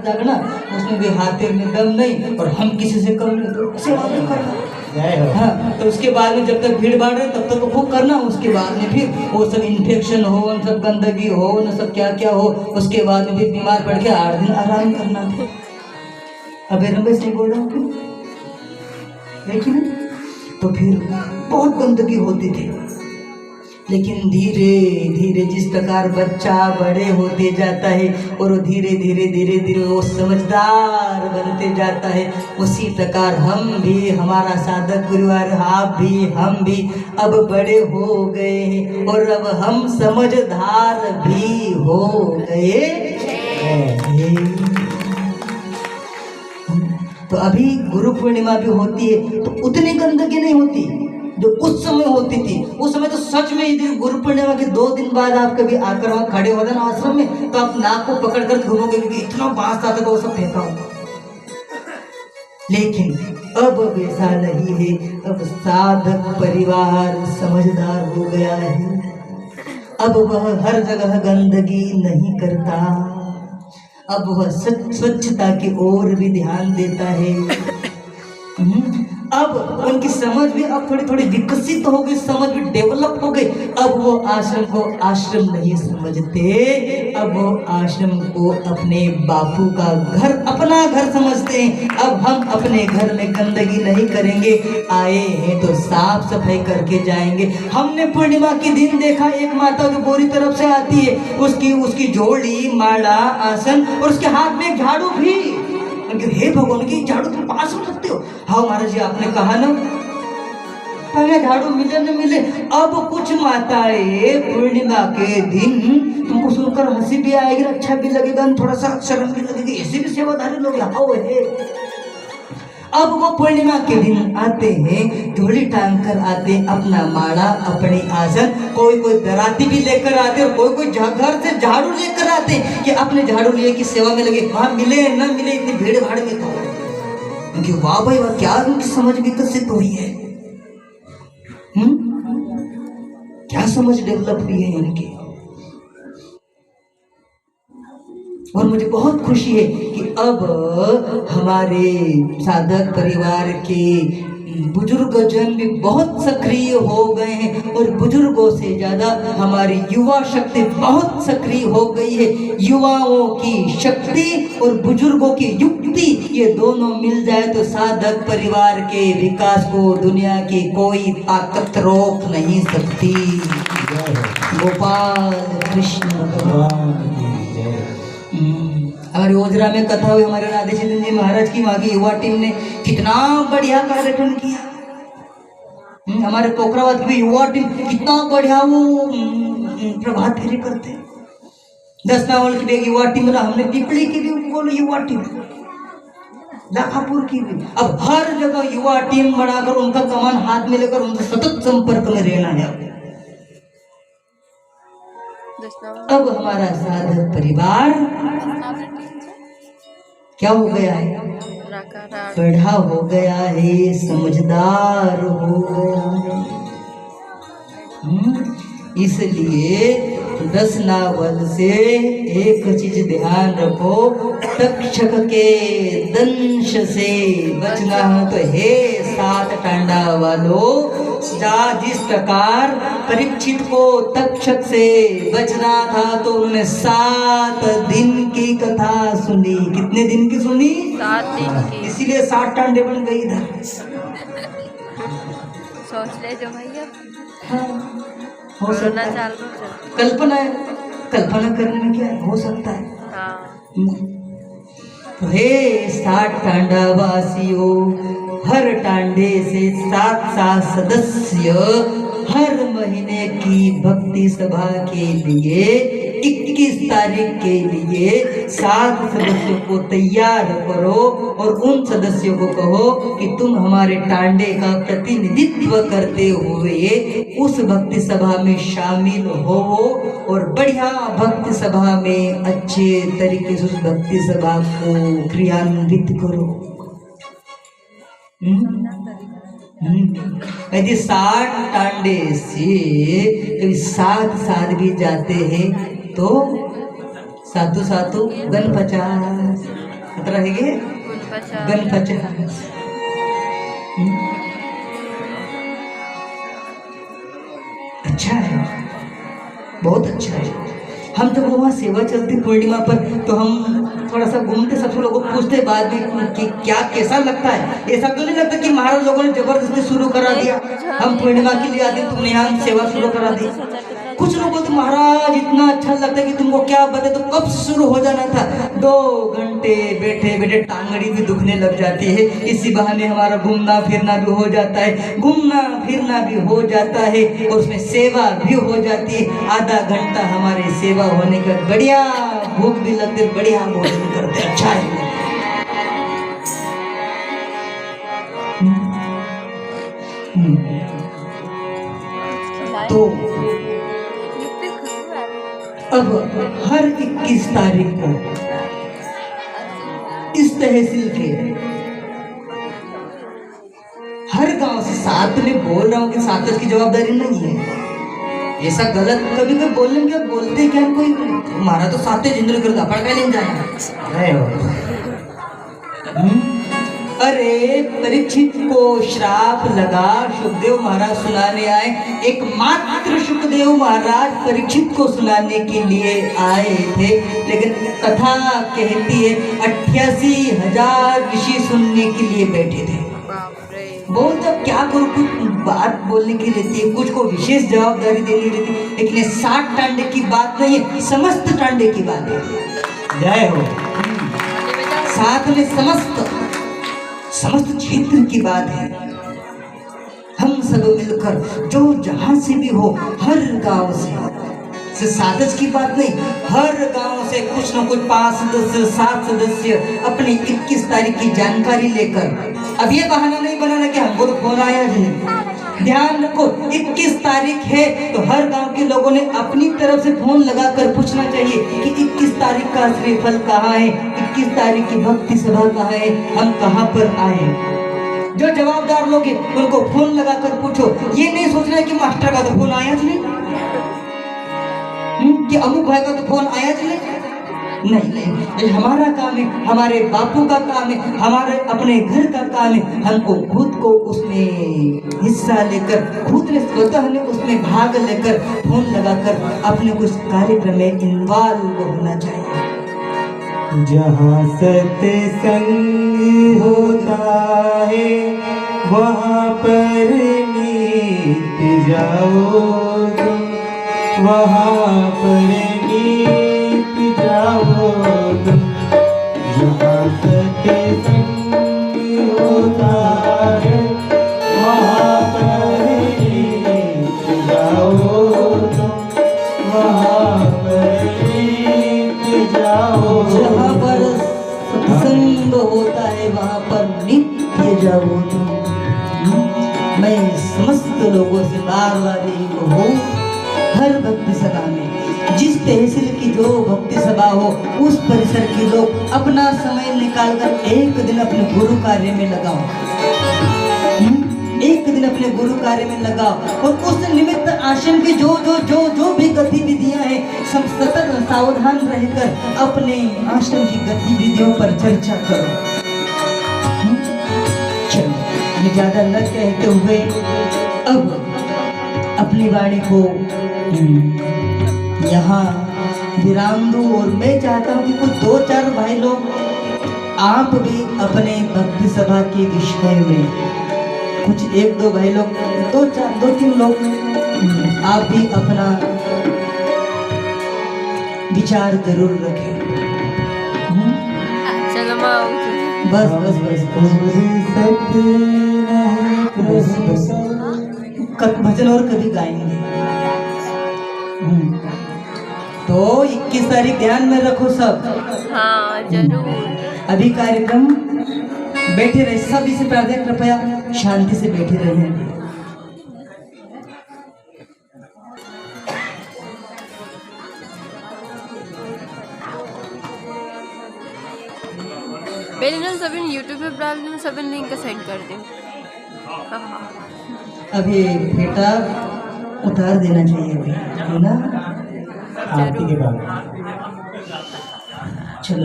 जाएगा ना, उसमें भी हाथे में दम नहीं और हम किसी से कम नहीं, तो सेवा भी करना। हाँ, तो उसके बाद में जब तक भीड़ भाड़ रहे तब तक वो करना, उसके बाद में फिर वो सब इन्फेक्शन हो, उन सब गंदगी हो, न सब क्या क्या हो, उसके बाद में फिर बीमार पड़ के 8 दिन आराम करना था। अबे रमेश नहीं बोल रहा हूँ, लेकिन तो फिर बहुत गंदगी होती थी। लेकिन धीरे धीरे जिस प्रकार बच्चा बड़े होते जाता है और वो धीरे धीरे धीरे धीरे वो समझदार बनते जाता है, उसी प्रकार हम भी, हमारा साधक परिवार, आप भी, हम भी अब बड़े हो गए हैं और अब हम समझदार भी हो गए हैं। तो अभी गुरु पूर्णिमा भी होती है तो उतनी गंदगी नहीं होती जो उस समय होती थी। उस समय तो सच में यदि गुरु पूर्णिमा के 2 दिन बाद आप कभी आकर वहाँ खड़े हो ना आश्रम में, तो आप नाक को पकड़ कर घूमोगे क्योंकि इतना बांस आता था वो सब फेंका हो। लेकिन अब वैसा नहीं है, अब साधक परिवार समझदार हो गया है। अब वह हर जगह गंदगी नहीं करता, अब वह स्वच्छता की ओर भी ध्यान देता है। अब उनकी समझ भी अब थोड़ी थोड़ी विकसित हो गई, समझ भी डेवलप हो गई। अब वो आश्रम को आश्रम नहीं समझते, अब वो आश्रम को अपने बापू का घर, अपना घर समझते हैं। अब हम अपने घर में गंदगी नहीं करेंगे, आए हैं तो साफ सफाई करके जाएंगे। हमने पूर्णिमा के दिन देखा एक माता जो बोरी तरफ से आती है, उसकी जोड़ी, माला, आसन और उसके हाथ में एक झाड़ू भी। हे भगवान की झाड़ू तुम पास हो सकते हो? हाँ महाराज जी, आपने कहा ना पहले झाड़ू मिले न मिले। अब कुछ माताएं पूर्णिमा के दिन तुमको सुनकर हंसी भी आएगी, अच्छा भी लगेगा, थोड़ा सा शर्म भी लगेगी, ऐसे भी सेवादारी लोग आओ है। अब वो पूर्णिमा के दिन आते हैं, झोली टांग कर आते, अपना माला, अपने आसन, कोई दराती भी लेकर आते और कोई घर से झाड़ू लेकर आते कि अपने झाड़ू लिए की सेवा में लगे। वहां मिले न मिले इतनी भीड़ भाड़ में तो क्योंकि वाह भाई वाह, क्या उनकी समझ विकसित हुई है, क्या समझ डेवलप हुई है इनकी। और मुझे बहुत खुशी है कि अब हमारे साधक परिवार के बुजुर्गजन भी बहुत सक्रिय हो गए हैं और बुजुर्गों से ज्यादा हमारी युवा शक्ति बहुत सक्रिय हो गई है। युवाओं की शक्ति और बुजुर्गों की युक्ति, ये दोनों मिल जाए तो साधक परिवार के विकास को दुनिया की कोई ताकत रोक नहीं सकती। गोपाल कृष्ण भगवान। हमारे ओजरा में कथा हुई, हमारे राधे चंद्र जी महाराज की, वहाँ की युवा टीम ने कितना बढ़िया कार्यक्रम किया। हमारे पोखराबाद की युवा टीम कितना बढ़िया वो प्रभात फेरी करते। 10 नवल की युवा टीम, हमने पिपली की भी बोलो युवा टीम, लाखापुर की भी। अब हर जगह युवा टीम बनाकर उनका कमान हाथ में लेकर उनसे सतत संपर्क में रहना है। अब हमारा साधक परिवार क्या हो गया है? बड़ा हो गया है, समझदार हो गया है। इसलिए 10 नावल से एक चीज ध्यान रखो, तक्षक के दंश से बचना हो तो हे 7 टांडा वालों, जिस प्रकार परीक्षित को तक्षक से बचना था तो उन्होंने 7 दिन की कथा सुनी। कितने दिन की सुनी? 7 दिन की। इसीलिए 7 टांडे बन गई इधर। सोच ले जो भैया, हो सकता है, कल्पना करने में क्या हो सकता है। तो हे 7 टांडा वासियों, हर टांडे से 7 सदस्य हर महीने की भक्ति सभा के लिए 21 तारीख के लिए 7 सदस्यों को तैयार करो और उन सदस्यों को कहो कि तुम हमारे टांडे का प्रतिनिधित्व करते हुए उस भक्ति सभा में शामिल हो और बढ़िया भक्ति सभा में अच्छे तरीके से उस भक्ति सभा को क्रियान्वित करो। यदि 7 टांडे से कभी 7 भी जाते हैं तो 7 गण 50। खतरा है ये गणपचा। अच्छा है, बहुत अच्छा है। हम जब वहाँ सेवा चलती पूर्णिमा पर तो हम थोड़ा सा घूमते, सब लोगों को पूछते बाद में कि क्या कैसा लगता है। ऐसा तो नहीं लगता कि महाराज लोगों ने जबरदस्ती शुरू करा दिया, हम पूर्णिमा के लिए आते तुमने यहाँ सेवा शुरू करा दी। कुछ लोग बोलते महाराज इतना अच्छा लगता है कि तुमको क्या बता, तो कब से शुरू हो जाना था। 2 घंटे बैठे बैठे टांगड़ी भी दुखने लग जाती है। इसी बहाने हमारा घूमना फिरना भी हो जाता है, घूमना फिरना भी हो जाता है और उसमें सेवा भी हो जाती है। आधा घंटा हमारी सेवा होने का बढ़िया भूख भी लगती, बढ़िया भोजन करते, अच्छा है। तो अब हर 21 तारीख को इस तहसील के हर गांव से, साथ में बोल रहा हूँ कि सातस की जवाबदारी नहीं है, ऐसा गलत कभी कभी बोलने में क्या बोलते क्या कोई हमारा तो साते जिंदगी करता पड़का नहीं जाना। अरे परीक्षित को श्राप लगा, सुखदेव महाराज सुनाने आए। एकमात्र सुखदेव महाराज परीक्षित को सुनाने के लिए आए थे, लेकिन कथा कहती है 88,000 ऋषि सुनने के लिए बैठे थे। बहुत जब क्या करो, कुछ बात बोलने की रहती है, कुछ को विशेष जवाबदारी देनी रहती है, लेकिन 60 टांडे की बात नहीं है, समस्त टांडे की बात है। जय हो। साथ में समस्त क्षेत्र की बात है। हम सब मिलकर जो जहां से भी हो, हर गांव से सातस की बात नहीं, हर गांव से कुछ न कुछ 5 सदस्य 7 सदस्य अपनी 21 तारीख की जानकारी लेकर, अब ये बहाना नहीं बनाना कि हमको तो फोन आया नहीं। ध्यान रखो 21 तारीख है तो हर गांव के लोगों ने अपनी तरफ से फोन लगाकर पूछना चाहिए कि 21 तारीख का श्रीफल कहाँ है, 21 तारीख की भक्ति सभा कहाँ है, हम कहाँ पर आए। जो जवाबदार लोग हैं उनको फोन लगाकर पूछो। ये नहीं सोचना है कि मास्टर का तो फोन आया नहीं, कि अमुक भाई का तो फोन आया नहीं, ये हमारा काम है, हमारे बापू का काम है, हमारे अपने घर का काम है। हमको खुद को उसमें हिस्सा लेकर, खुद ने स्वतः ने उसमें भाग लेकर फोन लगाकर अपने उस कार्यक्रम में इन्वॉल्व होना चाहिए। जहाँ सत्संग होता है वहाँ पर नीत जाओ, वहाँ पर नीत जाओ। जहाँ सत्संग होता है वहाँ पर नीत जाओ, वहाँ पर नीत जाओ। जहाँ पर सत्संग होता है वहाँ पर नित्य जाओ तुम। मैं समस्त लोगों से बार बार यही कहूँ, हर भक्ति सभा में, जिस तहसील की जो भक्ति सभा हो, उस परिसर के लोग अपना समय निकालकर एक दिन अपने गुरु कार्य में लगाओ, एक दिन अपने गुरु कार्य में लगाओ और उस निमित्त आश्रम की जो भी गतिविधियां हैं, सब सतत सावधान रहकर अपने आश्रम की गतिविधियों पर चर्चा करो। चलो, ये ज्यादा न कहते हुए अब अपनी वाणी को यहाँ विराम दूं और मैं चाहता हूँ कि कुछ 2-4 भाई लोग आप भी अपने भक्ति सभा के विषय में, कुछ 1-2 भाई लोग, 2-3 लोग आप भी अपना विचार जरूर रखें। चलो माँ बस भजन और कभी गाएंगे। तो 21 तारीख ध्यान में रखो सब। हाँ जरूर। अभी कार्यक्रम बैठे रहे, सब इसे प्रार्थना कृपया शांति से बैठे रहे। पहले ना सभी यूट्यूब पे डाल दूँ, सभी लिंक सेंड कर दूँ। अभी बेटा उतार देना चाहिए अभी, है ना? आरती के बाद चलो।